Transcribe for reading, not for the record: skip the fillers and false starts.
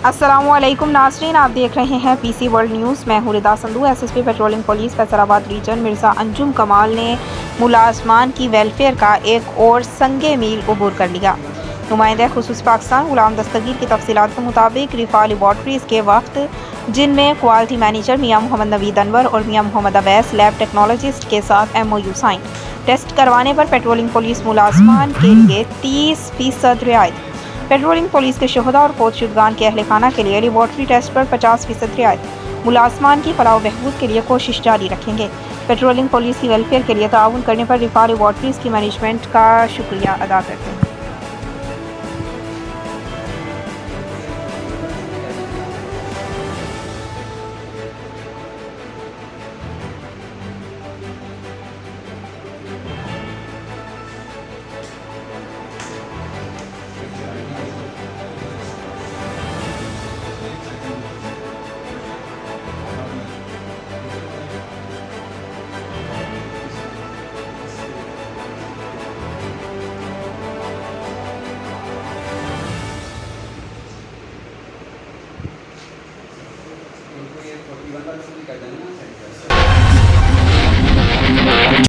अस्सलामुअलैकुम नाज़रीन, आप देख रहे हैं पीसी वर्ल्ड न्यूज़। मैं हूं Rida Sandhu. SSP patrolling police Faisalabad region Mirza Anjum Kamal ने मुलाजमान की वेलफेयर का एक और संगे मील अबूर कर लिया। नुमाइंदा खुसूस पाकिस्तान गुलाम दस्तगीर की तफसीलात के मुताबिक रिफा लेबॉर्ट्रीज़ के वक्त, जिनमें क्वालिटी मैनेजर मियाँ मोहम्मद नवीद अनवर और मियाँ मोहम्मद अवैस लैब टेक्नोलॉजिस्ट के साथ MOU साइन। टेस्ट करवाने पर पेट्रोलिंग पुलिस मुलाजमान के लिए 30% रियायत। पेट्रोलिंग पुलिस के शोहदा और फौजशुदगान के अहल खाना के लिए लेबॉर्ट्री टेस्ट पर 50% रियायत। मुलाजमान की फलाह बहबूद के लिए कोशिश जारी रखेंगे। पेट्रोलिंग पुलिस की वेलफेयर के लिए ताउन करने पर रिफा लेबॉर्ट्रीज़ की मैनेजमेंट का शुक्रिया अदा करते हैं।